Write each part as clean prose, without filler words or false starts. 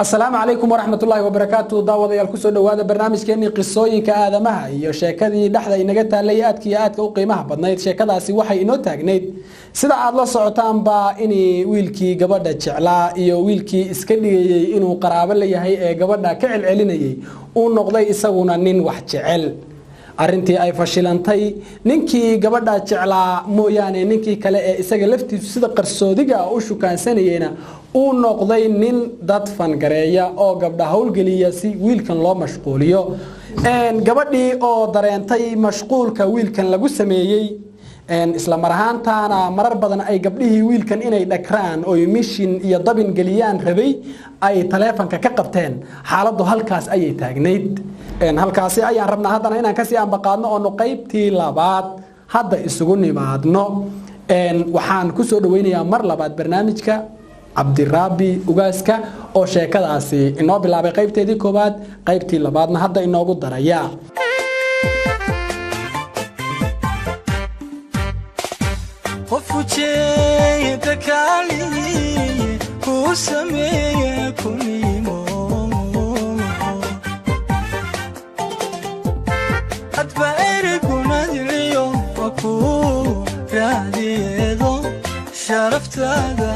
السلام عليكم ورحمة الله وبركاته دعوة يالكسو دوادا برنامج كيني قصوين كآدمها iyo sheekadii dhaxda inaga taalay aadka u qiimaha badnayd sheekadaasi waxay inoo taagnayd sida aad la socotaan ba in wiilkii gabadha jeclaa iyo wiilkii iska dhigayay inuu qaraabo leeyahay ee gabadha ka celcelinayay uu noqday isaguna nin wax jecel arintii ay fashilantay ninkii gabadha jeclaa mooyaane ninkii kale ee isaga laftiisu sida qarsoodiga u shukaansanayna uu noqday nin dad fan gareeya oo gabdha hawlgeliya si wiilkan loo mashquuliyo gabadhii oo dareentay mashquulka wiilkan lagu sameeyay isla marhaantaana marar badan ay gabdhihii wiilkan inay dhakraan oo mission iyo dabin galiyaan rabay ay taleefanka ka qabteen xaaladdu halkaas ayay taagnayd halkaasi ayaan rabnaa haddana inaan kasii ambaqaadno oo qaybtii labaad hadda isugu nimaadno waxaan ku soo dhaweynayaa mar labaad barnaamijka Cabdiraabi Ugaaska oo sheekadaasi inoo bilaabay qaybteedii koobaad qaybtii labaadna hadda inoogu daraya qofujee takali ku sameeye kunimo hadba ergunadiliyo ku raadiyeedo sharaftada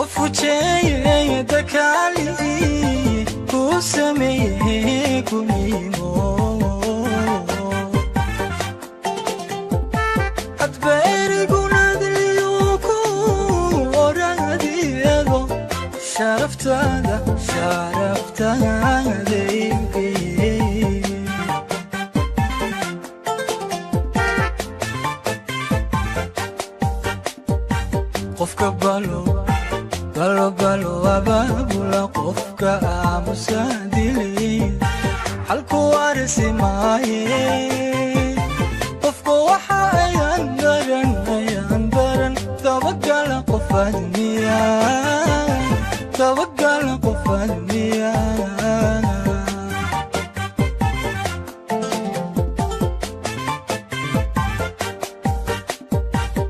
qofujee takali ku sameeye kunimo hadba ergunadiliyo ku raadiyeedo sharaftada qofka balo ababula qofka amusadili halku warsi maaye qofka waxa ayaan daran tabagala qofadmiya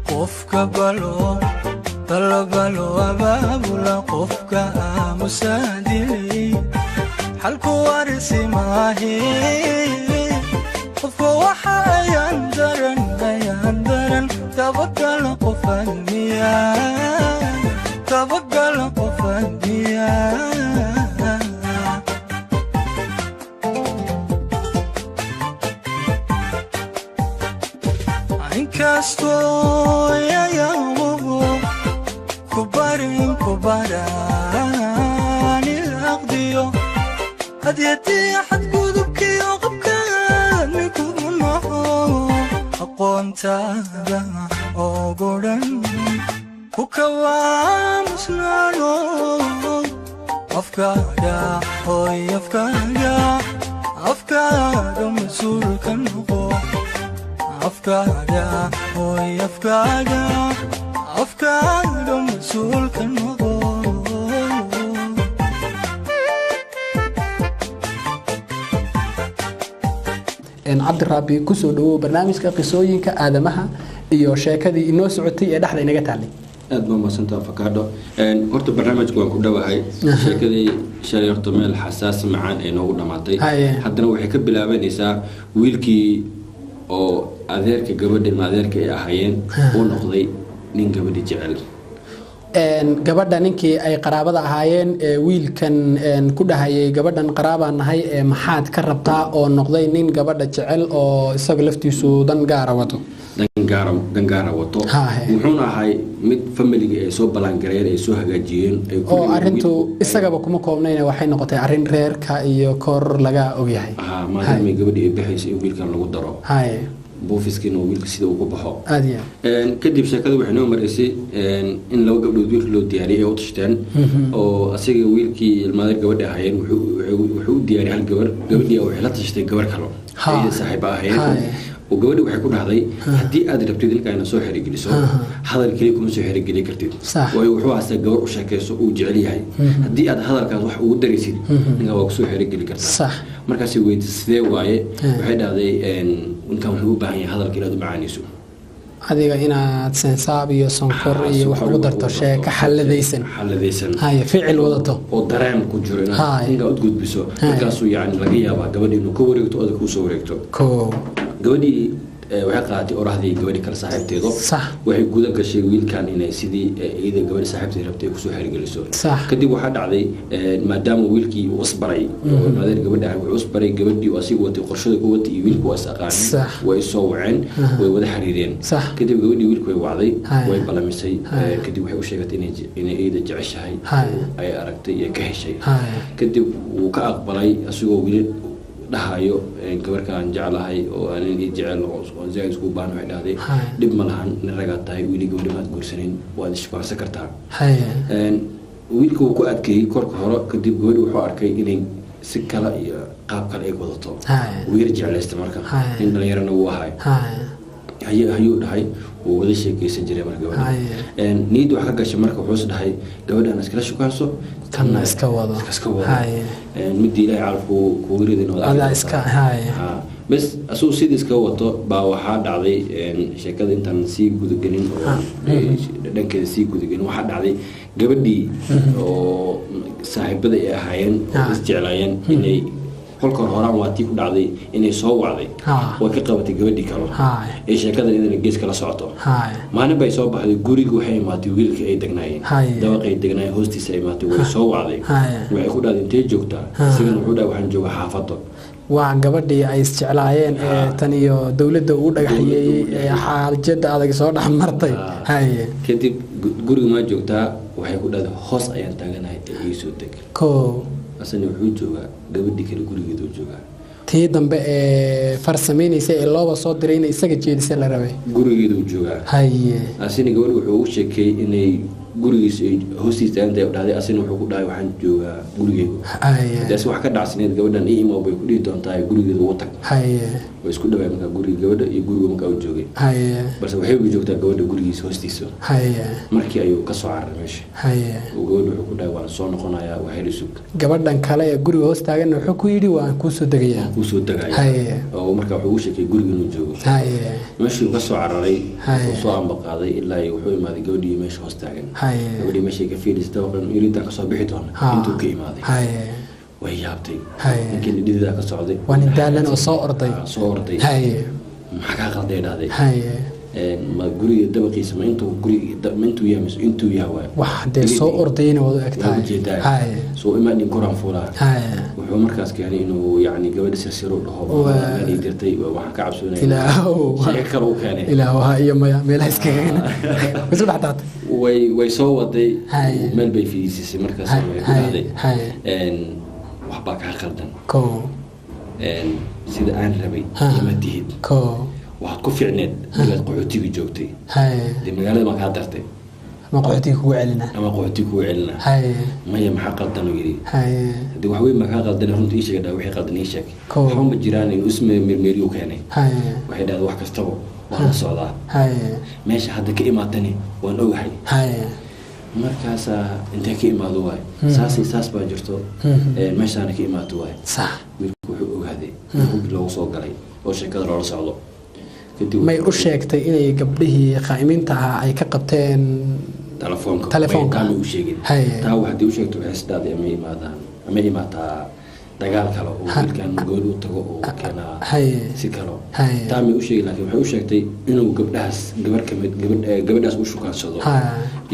qofka balo ababula qofka amusadili halku warsi maahe qofka waxa ayaan daran tabagala qofadmiya inkastoo kubaraan ilaqdiyo hadyadii xad gudubkii qobkaan mikugu noxo aqoontaada oo godhan ku kawaamusnaano afkaaga hooy afkaaga mas-uulka noqo afkaaga hooy afkaaga mas-uulka noqo Cabdiraabi ku soo dhawo barnaamijka qisooyinka aadamaha iyo sheekadii inoo socotay ee dhaxda inaga taalay aad baan maasanta afakaado horta barnaamijku waan ku dhawahay sheekadii shalay horta meel xasaas macaan ee noogu dhamaatay haddana waxay ka bilaabanaysaa wiilkii oo adeerka gabadha adeerka ay ahaayeen uu noqday nin gabadhi jecel gabadha ninkii ay qaraabada ahaayeen ee wiilkan ku dhahayay gabadhan qaraabaan nahay ee maxaad ka rabtaa oo noqday nin gabadha jecel oo isaga laftiisu dan gaara wato wuxuuna ahay mid familiga ay soo balangareeyeen ay soo hagaajiyeen oo arintu isagaba kuma koobnayna waxay noqotay arin reerka iyo kor laga ogyahay maadaama gabadhii ay baxayso in wiilkan lagu daro buufiskiina wiilka sida uu ku baxo kadib sheekada waxay noo maraysay in laba gabdhood wiilka loo diyaariyay ay u tashteen oo asiga wiilkii ilmaadeer gabadha ahaayeen wuxuu u diyaariyay hal gabar gabadhii waxay la tashtay gabar kale ay saaxiib ahaayeen وقبل waxay ku dhahday hadii aad rabtid in ayna soo xirigeliso hadal kaliya kuma soo xirigeli kartid way wuxuu aasay gabar u sheekayso uu jecel yahay hadii aad hadalkaas wax ugu daraysid ninka waa ku soo xirigeli kartaa markaas weydiisay waaye waxay dhahday ninkan wuxuu u baahan yahay hadalka inaad u macaaniso adiga inaad sensaab iyo sonkor iyo wax ugu darto sheeko xaladaysan hay ficil wadato oo dareen ku jiro inaad u gudbiso markaas uu yaani laga yaabaa gabadhi inuu ku wareegto oo ku soo wareegto gabadhi waxay qaadatay orahdii gabadhi kala saaxiibteedo waxay guda gashay wiilkan inay sidii iyada gabadhi saaxiibteed rabtay ku soo xirgeliso kadib waxa dhacday maadaama wiilkii uu usbaray oo maadaama gabadha uu usbaray gabadhii oo si watay qorshada ku watay wiilku waa saqaan way soo waceen way wada xiriireen kadib gabadhii wiilku way wacday way balamisay kadib waxay u sheegatay inay iyada jeceshahay ay aragtay iyo ka heshay kadib uu ka aqbalay asigoo wiil dhahayo gabarkan jecelahay oo aan jecel oo zayd isku baan wax dhahday dib ma lahan in raga tahay wiilii gabadha ma guursanin waad isfaansan kartaa wiilku ku adkay korka hore kadib gabadhu wuxuu arkay inay si kala iyo qaab kale ay wadato wiil jecelaystay marka in dhalinyarana uu ahay ayuu dhahay oo wada sheekaysan jiray marka gabadha niid wax ka gashay marka wuxuu dhahay gabadhan iskala shukaanso kana iska wado mid ilaahay calfu ku wiridin wada iska bas asuu sidii iska wato baa waxa dhacday sheekada intaan sii gudagelin oo dhankeeda sii gudagelin waxa dhacday gabadhii oo saaxiibada ay ahaayeen oo isjeclaayeen inay kolka horaan waa tii ku dhacday inay soo wacday way ka qabatay gabadhii kale ee sheekada inay gees kala socoto maalin bay soo baxday guriga waxay imaatay wiilka ay degnaayeen dabaqay degnaayeen hoostiisa ay imaatay way soo wacday waxay ku dhahday intee joogtaa sidan wuxuu dhahay waxaan joogaa xaafadda waa gabadhii ay isjeclaayeen ee tan iyo dawladda uu dhagaxiyay ee xaalada adag soo dhaxmartay kadib guriga ma joogtaa waxay ku dhahday hoos ayaan taaganahay ee soo deg asana wuxuu joogaa gabadhii kale gurigeedu joogaa tii dambe ee farsameynaysa ee looba soo diray in isaga jeedisay la rabay gurigeedu joogaa asina gabadhu wuxuu u sheekay inay gurigiisa hoostiisa inta dhahday asina wuxuu ku dhahay waxaan joogaa gurigeedu taas wax ka dhacsaneed gabadhan iimo bay ku dhigi doontaa gurigeedu u tag way isku dhawaay marka guriga gabadha iyo guriga marka uu joogay balse waxay u joogtaa gabadha gurigiisa hoostiisa markii ayuu ka soo cararay meesha oo gabadhu wuxuu ku dhahay waan soo noqonayaa waxay isug gabadhan kale ee guriga hoos taagan wuxuu ku yiri waan ku soo dagayaa oo marka wuxuu u sheekay guriga inuu joogo meeshii uu ka soo cararay oo soo amba qaaday ilaa wuxuu imaaday gabadhii meesha hoos taagan gabadhii meesha ka fiirisay oo irinta ka soo bixi doona intuu ka imaaday way yaabtay laakiin dhidida ka socday waan daalan oo soo orday maxaa ka qalday dhahday ma guriga dabaqiisa ma intuu guriga intuu yahay intuu yahay wax de soo ordayna wada egtahay soo imaadin Quraan fuulaa wuxuu markaas keenay inuu yaani gabadha sirsiir u dhaho ay dirtay waxa ka cabsoonay ilaahu kale uu keenay ilaahu iyo meel iskaga wuxuu dhaxdaad way soo waday meel bay fiisay markaas way ku dhahday wax baa ka qaldan sida aan rabay ma tihid waxaad ku fiicneed inaad qaxootiga joogtay magaalada ma ka dartay ما قعدتي كو علنا أما قعدتي كو علنا ما هي محقق تنويري دي وحوي ما كان قدنا رنت إيش كده وحي قدنا إيش حوم الجيران اسم مرميريو كاني وحي ده واحد كستبو وانا صعدا ماشي حد كلمة تاني وانا وحي markaasa intee ka imaado waay saas baa jirto meeshaana ka imaado waay wiilku wuxuu ogaaday inuu loogu soo galay oo sheekada loola socdo may u sheegtay inay gabdhihii qaa'imiinta ay ka qabteen telefoonka u sheegin taa waxay u sheegtay waxay sidaad ama imaataa dagaal kale oo wiilkan gool u tago oo kana si kale taa may u sheegay laakiin waxay u sheegtay inuu gabadhaas u shukaansado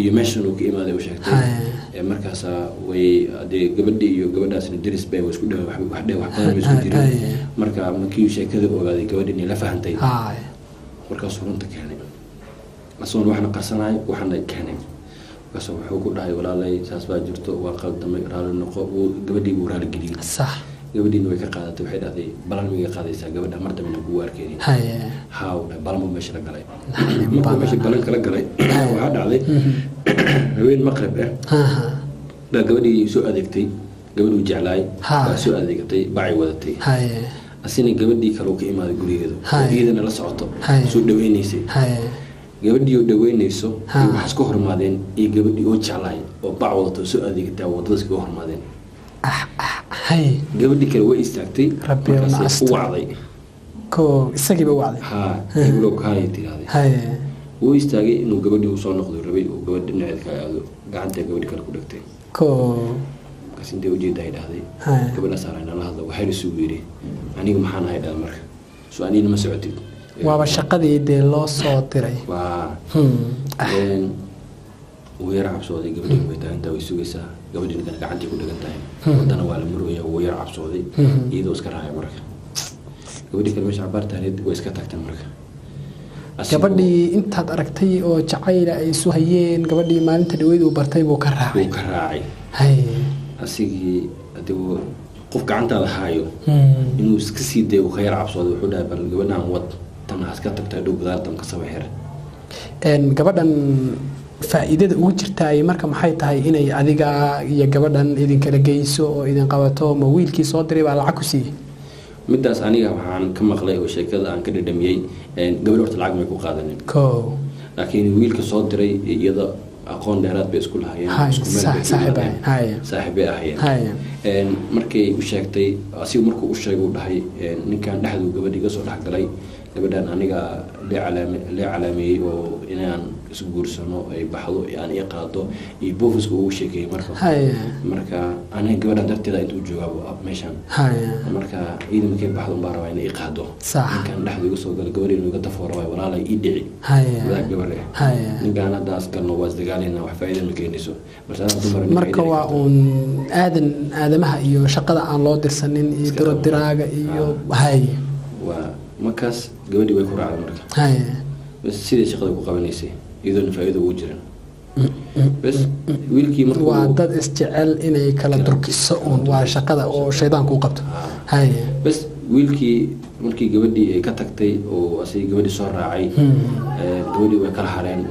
iyo meeshan uu ka imaaday u sheegtay markaas way gabadhii iyo gabadhaasna diris bay isku dhaw wax badan isku jireen marka markii sheekada ogaaday gabadhii la fahantay markaas runta keenay asoon waxna qarsanay waxna keenay kaasoo wuxuu ku dhahay walaalay saas baa jirto waa qaldamay raali noqo gabadhii uu raali geliyay sax gabadhii way ka qaadatay waxay dhahday balan miga qaadaysaa gabadha mar dambe ku arkeenay haaw balan meesha la galay meesha balan kala galay waxa dhacday haween maqrib gabadhii soo adeegtay gabadhu jeclaay baa soo adeegtay baa wadatay asina gabadhii kale uu ka imaaday gurigeeda iyadana la socoto soo dhaweynaysay gabadhii oo dhaweynayso waxay isku hormaadeen iyo gabadhii oo jeclay oo bac wadato soo adeegtaa wadada isku hormaadeen gabadhii kale way istaagtay markaas u wacday ko isagiiba wacday gabadhoo kaayay tiraahday wuu istaagay inuu gabadhii u soo noqdo rabay oo gabadh dhinaceed ka aado gacanta gabadhii kale ku dhagtay markaas intay ujeedda ay dhahday gabadha saarayna la hadla waxay isugu yidhi aniga maxaan ahay dhaa marka soo anina ma socotid waaba shaqadii dee loo soo diray wuu yar cabsooday gabadhii way taagantaa way sugaysaa gabadhii kale gacantii ku dhagan tahay wadana waa la muraya wuu yar cabsooday iyadoo iska raacay marka gabadhii kale meesha cabaar taaneed way iska tagtay marka gabadhii intaad aragtay oo jacayla ay isu hayeen gabadhii maalinta dhaweyd uu bartay buu ka raacay asigii adigoo qof gacantaada haayo inuu iska sii dayo uu ka yar cabsooday wuxuu dhahay bal gabadhaan wad tan has ka tagtaa dhow gadaal ka saba xir gabadhan faa'iidada ugu jirtaay marka maxay tahay inay adiga iyo gabadhan idin kala geyso oo idin qabato ma wiilkii soo diray baa lacag ku siiyey midaas aniga waxaan ka maqlay oo sheekada aan ka dhadhamiyey gabadh horta lacag may ku qaadanin laakiin wiilka soo diray iyada aqoon dheeraad bay isku lahaayeen isku meel saaxiibay ahaayeen markay u sheegtay asigu markuu u sheegay uu dhahay ninkan dhexdu gabadhii ka soo dhexgalay gabadhan aniga lee calaameeyey oo inaan isku guursano ay baxdo aan ii qaado iyo boofiska ugu sheekeeyey marka aniga gabadhan darteeda intuu joogaa meeshan marka ciidan markay baxdo umbaa rabaa inay ii qaado ninkan dhexdu iga soo gala gabadhii inuu iga dafoo rabaa walaalay ii dhici wadaag gabadhe ninkaan haddaas galno waa isdagaalayna wax faa'iida ma keenayso marka waa uun aadamaha iyo shaqada aan loo dirsanin iyo dirodiraaga iyo waa markaas gabadhii way ku raacday marka bas sidii shaqada ku qabanaysay iyadoona faa'iido ugu jiran bas wiilkii markuu waa dad isjecel inay kala durkiso waa shaqada oo shaydaanku u qabto bas wiilkii markii gabadhii ay ka tagtay oo asay gabadhii soo raacay gabadhii way kala hareen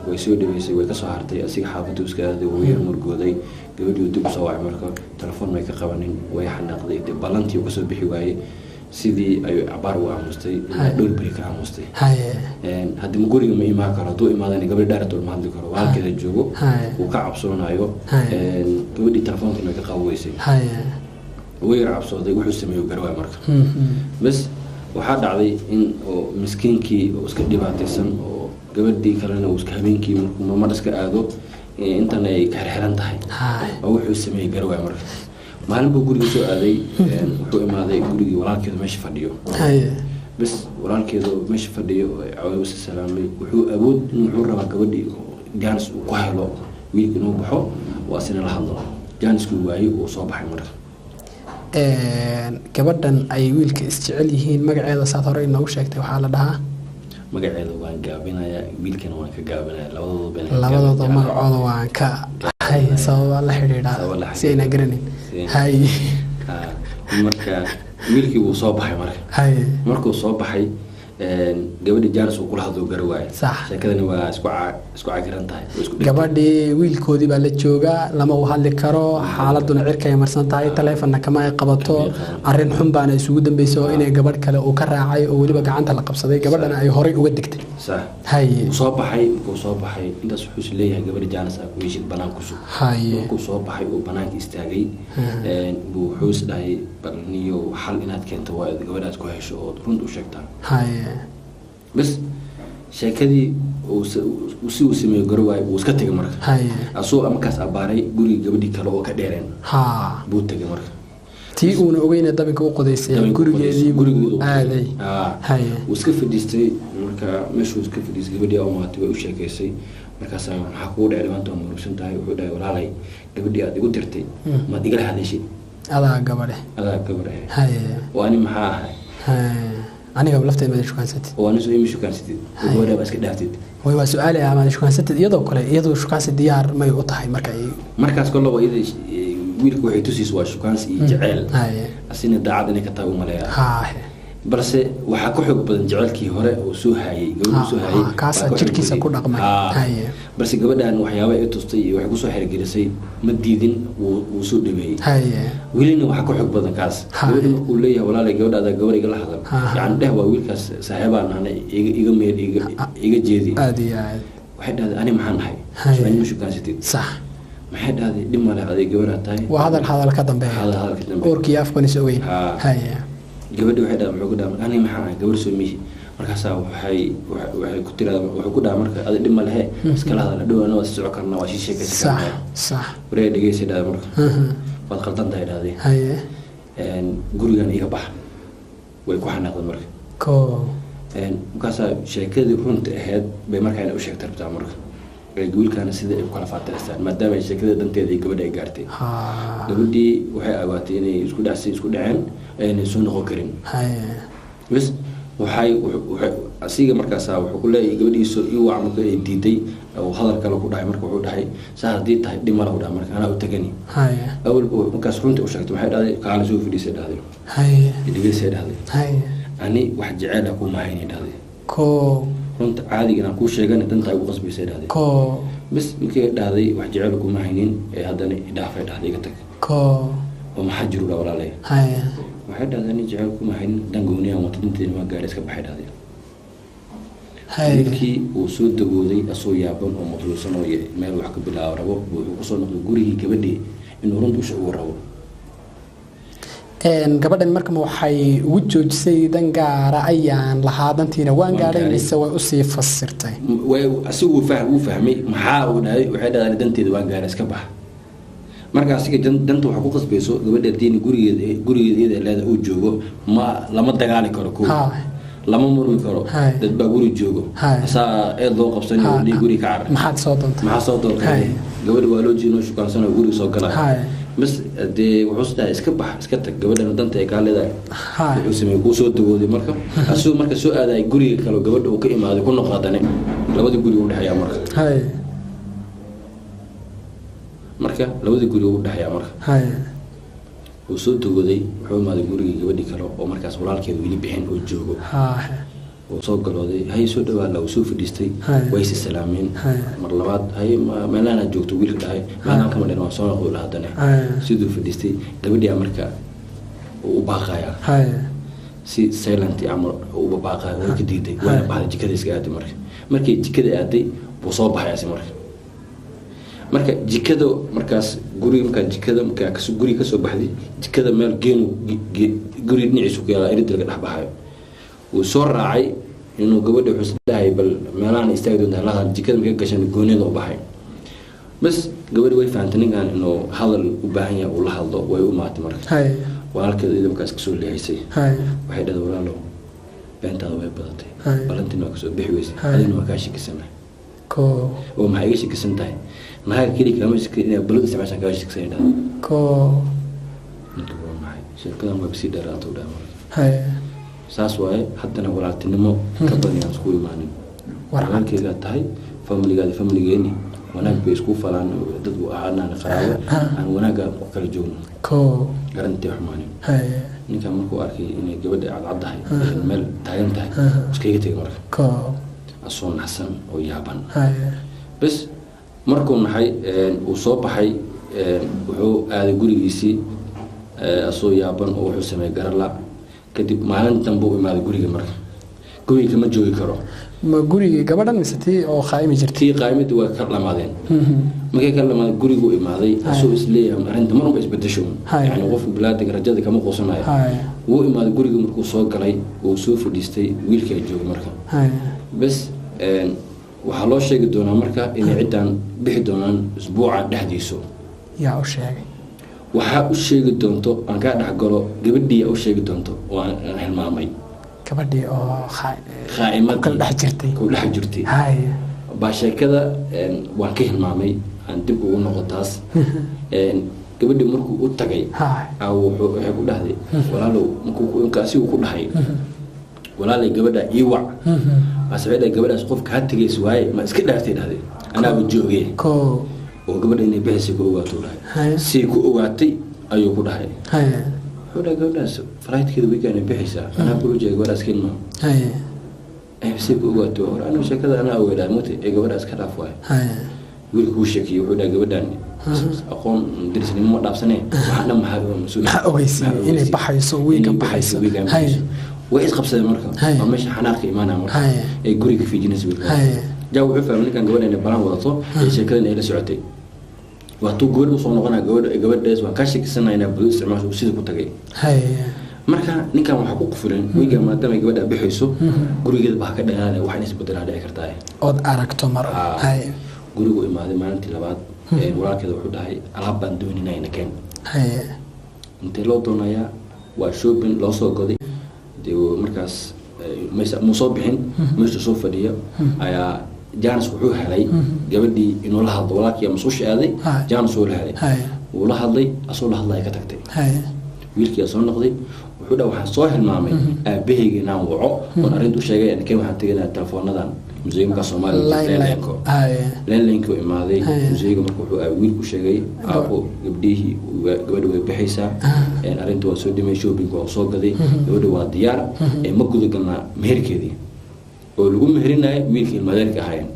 way soo dhaweysay way ka soo hartay asiga xaafaddu iska aaday wuu yar murgooday gabadhii dib u soo wacay marka telefoon may ka qabanin way xanaaqday ballantii uu ka soo bixi waayey sidii ay cabaar u aamustay dhowr beri ka aamustay haddii ma guriga ma imaan karo hadduu imaadana gabadhi dhaaratood ma hadli karo walaalkeeda joogo uu ka cabsoonayo gabadhii telefoonka inay ka qaboweysay way yar cabsooday wuxuu sameeyo garwaa marka bas waxaa dhacday in oo miskiinkii oo iska dhibaataysan oo gabadhii kalena uu iska habeenkii markuu mamar iska aado intana ay ka xirxiran tahay oo wuxuu sameeyey garwaa marka maalin buu guriga soo aaday wuxuu imaaday gurigii walaalkeedu meesha fadhiyo bas walaalkeedu meesha fadhiyo cawada salaamay wuxuu awood wuxuu rabaa gabadhii jaanis uu ku helo wiilka inuu baxo waa asina la hadlo jaaniskii waayey uu soo baxay marka gabadhan ay wiilka isjecel yihiin magaceeda saad hore inoogu sheegtay waxaa la dhahaa magaceeda waan gaabinayaa wiilkana waan ka gaabinayaa labadooda magacooda waan ka sababa la xidhiidhaa si ayna garanin marka wiilkii wuu soo baxay marka markuu soo baxay gabadhii jaanis uu kula hadlo garwaay sheekadani waa isku cagiran tahay gabadhii wiilkoodii baa la joogaa lama u hadli karo xaaladuna cirka ay marsan tahay taleefonna kama ay qabato arrin xun baana isugu dambeysay oo inay gabadh kale uu ka raacay oo weliba gacanta la qabsaday gabadhana ay horay uga degtay soo baxay markuu soo baxay intaas wuxuu is leeyahay gabadhi jaanis ah wiishid banaan ku sug markuu soo baxay uu banaanka istaagay buu wuxuu is dhahay bal niyo xal inaad keento waa gabadhaad ku hesho oo runta u sheegtaa bas sheekadii si uu sameeyo garwaay wuu iska tegay marka asoo markaas abaaray guriga gabadhii kale oo ka dheereen buu tegay marka tii uuna ogeyna dabinka u qodaysay gurigeedii buu aaday wuu iska fadhiistay marka meeshuu iska fadhiistay gabadhii oo maatay way u sheekaysay markaas maxaa kugu dhacay maanta waa murugsan tahay wuxuu dhahay walaalay gabadhii aad igu dirtay maad igala hadashid adaa gabadhe oo ani maxaa ahay aniga lafteed ma shukansatid oo anigu imi shukansatid gabadha baa iska dhaaftid way waa su'aal ah ma shukansatid iyadoo kale iyadoo shukaansi diyaar may u tahay markaas kale waa iyada wiilku waxay tusiis waa shukaansi iyo jacayl asina daacad inay ka tahay u maleeyaa balse waxaa ku xoog badan jecelkii hore oo soo hayay gabadhu soo hayay kaasa jirkiisa ku dhaqmay haye balse gabadhan waxyaabo ay tustay iyo wax ku soo xirigelisay ma diidin uu soo dhaweeyay haye wiilina waxa ku xoog badan kaas gabadhu markuu leeyahay walaalay gabadhaada gabar iga la hadal yani dheh waa wiilkaas saaxiibaan ana iga meel iga jeedi aad iyo aad waxay dhahday ani maxaan nahay aan ma shukaansatin sax maxay dhahday dhib ma leh aday gabadha tahay waa hadal ka dambeeya oorkii afkan is ogeyn haye gabadha waxay dhahday wuxuu ku dhahay ani maxaan ahay gabar soo mihi markaas waxay ku tiraada wuxuu ku dhahay marka aday dhib ma leh iskala hadal dhawaana waa socon karnaa waa sheekaysan karnaa sax wareey dhageysi dhahday marka waad qaldan tahay dhahday haye gurigan iga bax way ku xanaaqday marka ko markaas sheekadii runta ahayd bay markaa u sheegtay rabtaa marka wiilkaana sida ay kala faatiraysan maadaama sheekada danteeda ay gabadha ay gaartay gabadhii waxay awaatay inay isku dhaceen ayna soo noqon karin bas waxay asiga markaas wuxuu ku leeyahay gabadhiisu ii waa marka ay diiday oo hadal kale ku dhahay marka wuxuu dhahay saa hadii tahay dhib ma laha dhahay marka ana u tagani awal markaas runta u sheegtay waxay dhahday kaala soo fidisay dhahday dhigeysay dhahday ani wax jecel ah ku mahayn dhahday ko runta caadiga aan ku sheegan danta ugu qasbaysay dhahday ko bas markii dhahday wax jecel ku mahaynin ee haddana idhaafay dhahday iga tag ko oo maxaa jiru walaalay haye waxay dhahday ani jecel ku mahaynin dangooniya wata dinteena ma gaar iska baxay dhahday haykii uu soo dagooday asoo yaaban oo maqluusan oo meel wax ka bilaabo rabo wuxuu ku soo noqday gurigii gabadhii inuu runta u sheego rabo gabadhan markama waxay ugu joojisay dan gaara ayaan lahaa dantiina waan gaadhay mise way u sii fasirtay asigu uu fahmay maxaa uu dhahay waxay dhahday danteeda waan gaaray iska bax marka asiga danta waxa ku qasbayso gabadha diin gurigeeda leeda uu joogo ma lama dagaali karo ko lama murmi karo dad baa guri joogo asaa ee loo qabsanayo oo guri ka carar maxaa soo doontay gabadha waa loo jiino shukaansan oo guri soo galay bas de wuxuu sadaa iska bax iska tag gabadha danta ay ka leedahay wuxuu sameeyay ku soo dagooday marka asuu marka soo aaday guriga kale gabadha uu ka imaaday ku noqdane labada guri u dhaxaya marka labada guri u dhaxaya marka uu soo dagooday wuxuu imaaday guriga gabadhi kale oo markaas walaalkeedu wili bixin oo joogo oo soo galooday hay soo dhawaad la soo fadhiistay way si salaameen mar labaad hay meelana joogto wiilka dhahay maadan kama dhan soo noqdo lahaadana sidoo fadhiistay gabadhi marka uu baaqaya si silent ama uu baaqaya way ka diiday way baaqay jikada iska aaday markii jikada aaday buu soo baxay marka jikada markaas jikada guri ka soo baxday jikada meel geenu guri dhinaciisu ku yaala irid laga dhaxbaxayo uu soo raacay inuu gabadha xusdahay bal meelahan istaagdo la jikada markay gashan goonida u baxay bas gabadha way fahamtay ninkan inuu hadal u baahan yahay uu la hadlo way u maatay marka walaalkeeda idin markaas ka soo leeyahay waxay dhahday walaalo beentada way badatay balantina ka soo bixi weysay adina waa ka shikisanay ko oo maxay iga shikisan tahay maxay kiri kama shikisan balad isticmaashan ka shikisan tahay ko inta waa maxay shirkadan waa bisi dheeraad u dhaamay saas waaye haddana walaaltinimo ka badan aan isku imaanin walaalkeyga tahay familigeeni wanaag bay isku falaan dad u ahaanaan qaraabo aan wanaaga ku kala joogno ko garanti xumaanin ninka markuu arkay inay gabadha cadcadahay meel taagan tahay iskaga tagay marka ko asoo naxsan oo yaaban bas markuu naxay uu soo baxay wuxuu aaday gurigiisii asoo yaaban oo wuxuu sameeyay garala kadib maalin dambe uu imaaday guriga marka guriga ma joogi karo ma guriga gabadhan mise tii oo qaaymi jirtay qaaymadii waa ka lamaadeen markay ka lamaadeen gurigu imaaday asoo isleeyahay arinta marba isbedesho yani qof bilaadiga rajada kama qoosanayo wuu imaaday guriga markuu soo galay uu soo fadhiistay wiilkii joogay marka bas waxa loo sheegi doonaa marka inay ciidan bixi doonaan usbuuca dhexdiiso yaa u sheegay waxa u sheegi doonto aan ka dhaxgalo gabadhii u sheegi doonto oo aan hilmaamay gabadhii oo khaaimad kala dhex jirtay hay ba sheekada waan ka hilmaamay aan dib ugu noqotaas gabadhii markuu u tagay wuxuu ku dhahday walaalow markuu kaasi uu ku dhahay walaalay gabadha ii wac asbaada gabadhaas qof ka tagays waaye ma iska dhaartay dhahday anaa joogay ko oo gabadha inay bixisi ku ogaato dhahay si ku ogaatay ayuu ku dhahay وحنا قلنا فلايت كذا ويكان بحسا أنا بقول جاي قول أسكين ما سيب قوته أنا مش كذا أنا أول موت قول أسكت أفواه يقول هو شكي وحنا قولاني أقوم درس لي ما دافسني وحنا ما حاجة مسؤول أويسي إني بحيسو ويكان بحيسو وإيش قبضة مركب فمش حناقي ما أنا مركب يقولي في جنس بالله جاو عفوا من كان قولنا بلان وضعه شكلنا إلى سعتي واتو قول وصلنا قنا قول داس وكاشك السنة هنا بلوس عماش وسيد كتجي marka ninkan waxa ku qufuleen wiiga maadaama gabadha bixayso gurigeeda baa ka dhanaanay waxa is bedel hada kartaa ood aragto mar gurigu imaaday maalintii labaad walaalkeeda wuxuu dhahay alaab baan dooninaa in keen inta loo doonaya waa shopping loo soo goday markaas ma soo bixin meesha soo fadhiya ayaa jaanis wuxuu helay gabadhii inuu la hadlo walaalkii ama soo shaaday jaanis uu la helay uu la hadlay asoo la hadlay ka tagtay wiilkii soo noqday wuxuu dhaw waxa soo hilmaamay aabahayga inaan waco oo arintu sheegay in keen waxaan tagaynaa teleefoonadan museumka Soomaaliya leelanko imaaday museumka markuu wuxuu wiilku sheegay aabo gabdhihii gabadhu way bixaysaa in arintu waa soo dhimay shopping oo soo gaday gabadhu waa diyaar ma guda galna meherkeedii oo lagu meherinayo wiilkii madeerka ahayn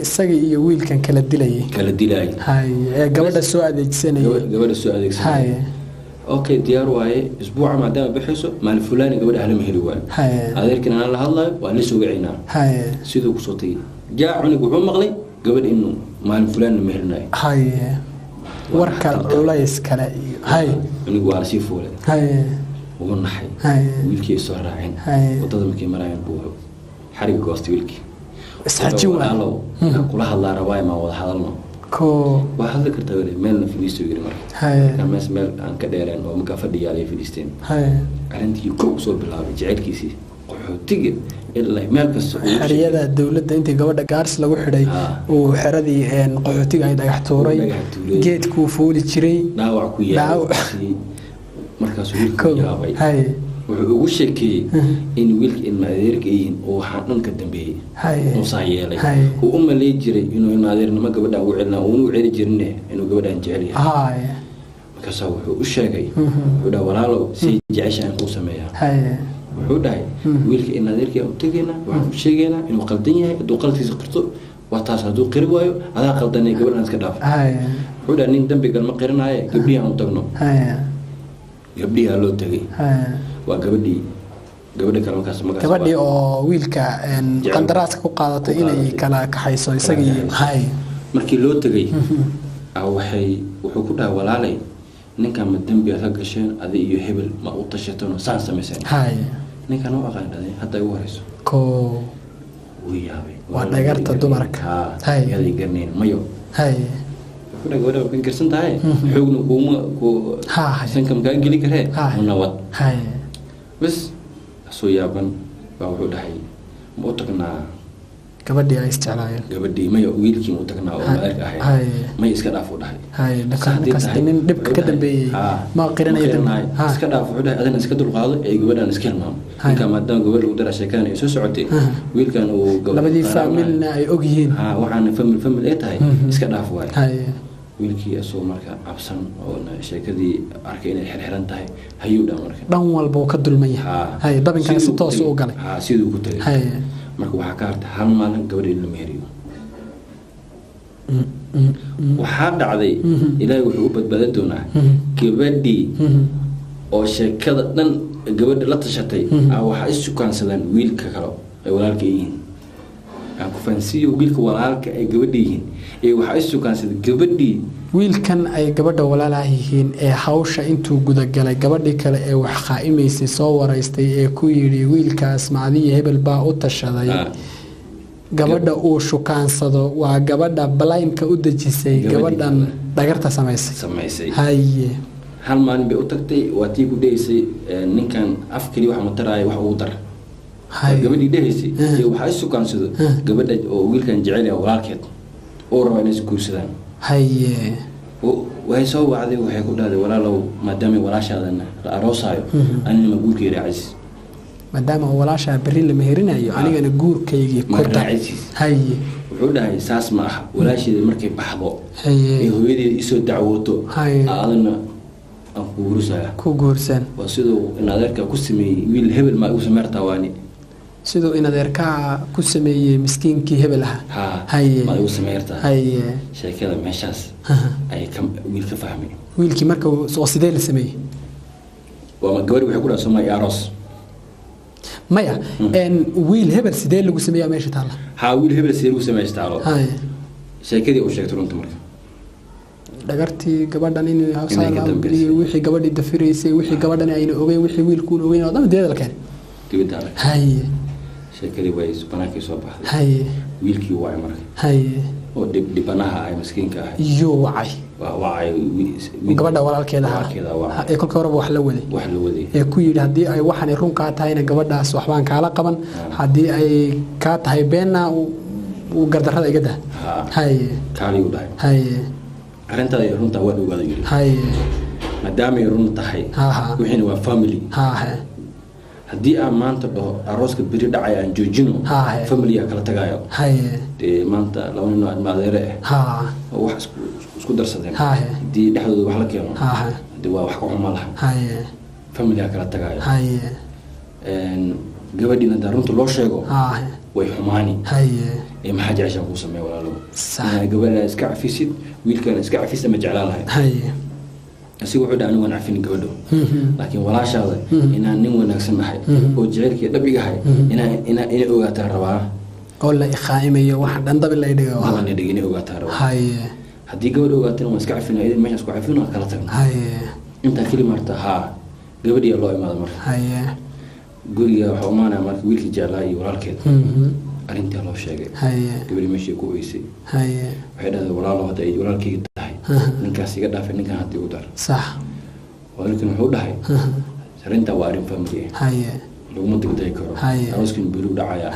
isaga iyo wiilkan kala dilay gabadha soo adeegsanay اوكي ديار واي اسبوع ما دام بحسه مال فلان قبل اهل مهلي واي هذا كنا انا لهضله وانا سوقينا سيدو صوتي جاء عنق وحو مقلي قبل انه مال فلان مهلناي وركا علايس كلا عنق وارسي فوله وقنحي ويلكي سو راعين ودد markay marayaan buu xariga goosti wiilki isxaji waa kula hadlaa rawaay ma wada hadalno waxaad kartaa wali meel filiisto yiri marka kama meel aan ka dheereen oo marka fadhiyay filiisteen arintii ku soo bilaabay jecelkiisi qaxootiga ilaa meel kasta xariyada dawladda intii gabadha gaars lagu xidhay oo xeradii qaxootiga ay dhagax tuuray geedku fuuli jiray dhaawac ku yahay markaas wiilku yaabay wuxuu ugu sheekay in wiilka in maadeerkiin oo waxaan dhanka dambeeyay oo saayeelay oo u maleey jiray inuu maadeernimo gabadha ugu celina oo uu celi jirnay inuu gabadhan jecel yahay markaas wuxuu u sheegay wuxuu dhaw walaalo si jeceshaan ku sameeyaa wuxuu dhahay wiilka in maadeerkiin u tagayna waxaan u sheegaynaa inuu qaldan yahay haduu qaltiisa qirto waa taas haduu qiri waayo adaa qaldanay gabadhan iska dhaaf wuxuu dhahay nin dambi gal ma qirinaayo gabdhihi aan u tagno gabdhihi loo tagay waa gabadhii kale markaas magac gabadhii oo wiilka qandaraaska ku qaadatay inay kala kaxayso isagii markii loo tagay wuxuu ku dhahay walaalay ninkan ma dambi ka gasheen adii iyo hebel ma u tashatano saan sameysay ninkan oo aqaanay hadda ay warayso waa dhagarta dumarka yadii garneen mayo wuxuu gabadha kan karsan tahay xoogna kuuma ku sanka ma geli karee nabad بس سويابن باو دحي مو تقنا gabadhii ay isticmaalayeen gabadhii ma wiilkii uu tagnaa oo maalka ahay ma iska dhaafo dhahay nin dhibka ka dambeeyay ma qiranayay iska dhaafo dhahay adan iska dulqaado ay gabadhan iska hilmaam ninka maadaama gabadh uu dara sheekana ay soo socotay wiilkan uu labadii familna ay og yihiin waxaan famil ay tahay iska dhaafo waay wiilkii asoo marka absan oo sheekadii arkay inay xirxiran tahay hayuu marka dhan walba uu ka dulmay dabinkan si toos u galay sidoo ku tagay marka waxa ka harta hal maalin gabadhii la meeriyo waxa dhacday ilaahay wuxuu u badbaadin doonaa gabadhii oo sheekada dhan gabadha la tashatay waxa isu kaansadaan wiilka kale ay walaalka yihiin aan ku faansiyo wiilka walaalka ay gabadhii yihiin waxa isu kaansaday gabadhii wiilkan ay gabadha walaalaha yihiin ee hawsha intuu guda galay gabadhii kale ee wax qaaimaysay soo wareystay ee ku yiri wiilkaas macdii hebel baa u tashaday gabadha uu shukaansado waa gabadha balaynka u dajisay gabadhan dhagarta samaysay hal maalin bay u tagtay waa tii ku dheysay ninkan afkali wax ma taraay wax ugu dar gabadhii dheysay waxa isu kaansado gabadha oo wiilkan jecel yahay walaalkeed oo raba inay guursadaan way soo wacday waxay ku dhahday walaalow maadaama walaashaadana la aroosayo anina guurkayga raacis maadaama walaashaa bari la meherinayo anigana guurkaygii ku raacis wuxuu dhahay saas ma aha walaasheeda markay baxdo ay hooyadeeda isoo dacwooto aadana ku guursan sidoo in adeerka ku sameeyay wiil hebel ma uu sameertaa waani sidoo in adeerka ku sameeyay miskiinkii hebel ah haye ma uu sameertaa haye sheekada meeshaas ay kam wiil ka fahmay wiilkii marka soo sidee la sameeyay waa gabadh waxay ku dhaasomay aroos maya wiil hebel sidee lagu sameeyaa meesha taala wiil hebel sidee lagu sameeyaa taalo haye sheekadii uu sheegtay runta marka dhagartii gabadhan in hawsaala wixii gabadhii dafiraysay wixii gabadhan ayna ogeyn wixii wiilku ogeyn oo deedal keen dibada haye sheekadii way banaanka soo baxday haye wiilkii waa marka haye oo dibanaha ay miskiinka ah iyo wacay gabadha walaalkeeda ee kolka hore wax la waday ee ku yiri hadii ay waxan runka tahayna gabadhaas waxbaan kaala qaban hadii ay ka tahay beena uu gardarada iga daa haye kaali u dhahay haye arinta ay runta waa ogaada yiri haye maadaama ay run tahay wixina waa family hadii aan maanta dhaho arooska biri dhacay aan joojino family kala tagaayo haye maanta laba nin oo maadeere wax isku darsadeen hadii dhexdooda wax la keeno hadii waa wax ka xumo laha haye family kala tagaayo haye gabadhina darunta loo sheego way xumaani haye maxaa jeceshaan ku sameeyo walaalo gabadha iska cafisid wiilkana iska cafis ma jeclaalahay haye asigu wuxuu dhaanay waan cafin gabadho laakiin walaashaada inaan nin wanaagsan ahay oo jecelkii dhabigahay inay ogaataa rabaa oo la iqaaimayo wax dhandab la dhigo waan dhigin ogaataa rabaa haye hadii gabadho ogaataa waan iska cafinayo meesha isku cafino kala tagno haye inta kali marta gabadhiya loo imaado marka haye guriga waxa u maana marka wiilkii jeclaa iyo walaalkeed arinta loo sheegay haye gabadhi meeshii ku weysay haye waxay dhahday walaalo hada ay walaalkii tahay ninkaas iga dhaafay ninkan hadii u dar sax walaalkii wuxuu dhahay arinta waa arin family haye lagu ma degday karo arooskin biru dhacaya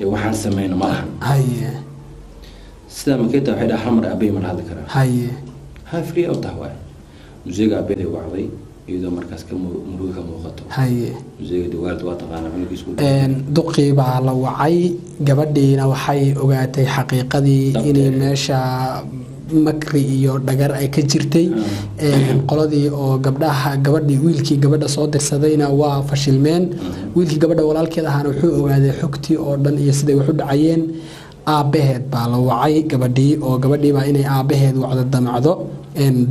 ee waxaan sameeyna ma lahan haye sida markeeta waxay dhahay hamar abay ma hadli karaa haye free oo tahay musiga abay wacday iyadoo markaas ka muruga muuqato haye musiga diwaad waa taqaana xilkiisku duqii baa la wacay gabadhiina waxay ogaatay xaqiiqadii inay meesha makri iyo dhagar ay ka jirtay qoladii oo gabadhii wiilkii gabadha soo dirsadayna waa fashilmeen wiilkii gabadha walaalkeed ahaana wuxuu ogaaday xogtii oo dhan iyo siday wax u dhacayeen aabaheed baa la wacay gabadhii baa inay aabaheed wacdo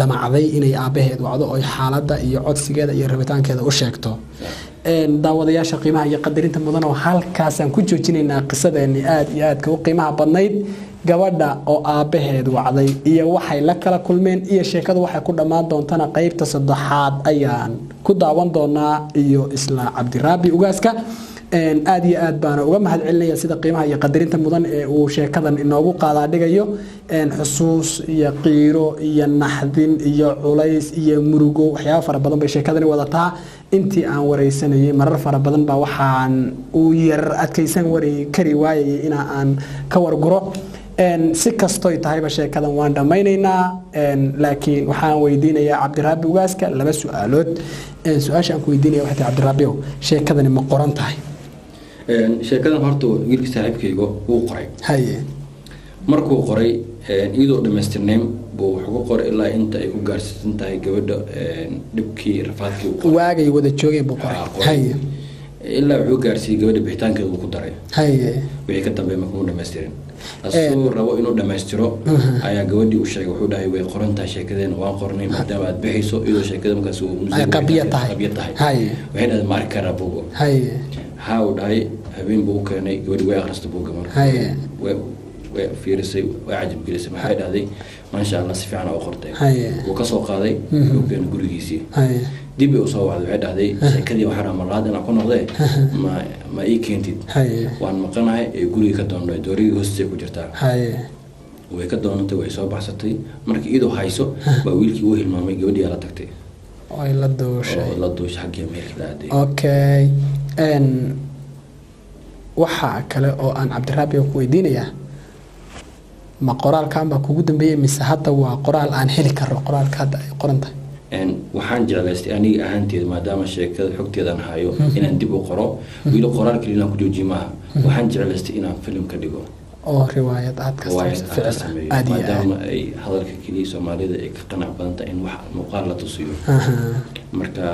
damacday inay aabaheed wacdo oo xaaladda iyo codsigeeda iyo rabitaankeeda u sheegto daawadayaasha qiimaha iyo qadarinta mudan oo halkaasaan ku joojinaynaa qisadeeni aad iyo aadka u qiimaha badnayd gabadha oo aabaheed wacday iyo waxay la kala kulmeen iyo sheekadu waxay ku dhammaan doontana qaybta 3aad ayaan ku daawan doonaa iyo isla Cabdiraabi Ugaaska aad iyo aad baan uga mahadcelinaya sida qiimaha iyo qadarinta mudan ee uu sheekadan inoogu qaada dhigayo xusuus iyo qiiro iyo naxdin iyo culays iyo murugo waxyaabo fara badan bay sheekadani wadataa intii aan wareysanayay marar fara badan baa waxaan u yar adkaysan kari waayay in aan ka warguro si kastoy tahayba sheekadan waan dhammaynaynaa laakiin waxaan weydiinayaa Cabdiraabi Ugaaska laba su'aalood su'aasha aan ku weydiinaya waxay tahay Cabdiraabi sheekadani ma qoran tahay sheekadan horta wiilkii saaxiibkayga uu qoray haye markuu qoray iyadoo dhameystirnay buu wuxuu qoray ilaa inta ay ku gaarsiisan tahay gabadha dhibkii rafaadkii uu qoray waagay wada joogeen buu qoray haye ilaa wuxuu gaarsiiyay gabadha bixitaankeeda uu ku daray haye wixii ka dambeeyay markuu dhameystirin asoo rabo inuu dhameystiro ayaa gabadhii u sheegay wuxuu dhahay way qoran tahay sheekadeena waan qornay maadaama aad bixiso iyadoo sheekada markaas uu musiibo qabiya tahay haye waxay dhahay maari karaa buugo haye ها وداي هبين بوكاني قبل ويا خرست بوكا مرة هاي وفيرسي وعجب جلسة ما حد هذي ما شاء الله سفي عنا أخرته هاي وكسوق هذي وكان جريسي هاي دي بيوصوا على واحد هذي كذي وحرام مرات أنا أكون هذي ما كنتي هاي وأنا مقنع يقولي كدون دوري هستي كجرتا هاي وكدون أنت ويسوا بحثتي مرك إيده هايسو بقولك وهي المامي جودي على تكتي أي لا دوش حق يميل كذا أوكي waxa kale oo aan Cabdiraabi ku weydiinaya ma qoraalkan ba kugu dambeeyay mise hadda waa qoraal aan heli karo qoraalka hadda ay qoran tahay waxaan jeclaystay aniga ahaanteed maadaama sheekada xogteedan hayo inaan dib u qoro wiil qoraalka inaan ku joojiyo maaha waxaan jeclaystay inaan film ka dhigo oo riwaayad aad ka sameeyo maadaama ay hadalka kaliya Soomaalida ay ka qanac badan tahay in wax muuqaal la tusiyo marka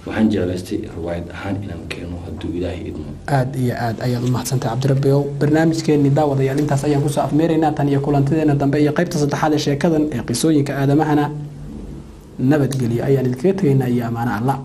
waxaan jeclaystay riwaayad ahaan inaan keeno hadduu Ilaahay idmo aad iyo aad ayaad u mahadsantahay Cabdirabbi barnaamijkeeni daawadayaal intaas ayaan ku soo afmeeraynaa tan iyo kulantadeena dambe iyo qaybta saddexaad ee sheekadan ee qisooyinka aadamahana nabadgelyo ayaan idinkaga tegaynaa iyo amaana Allah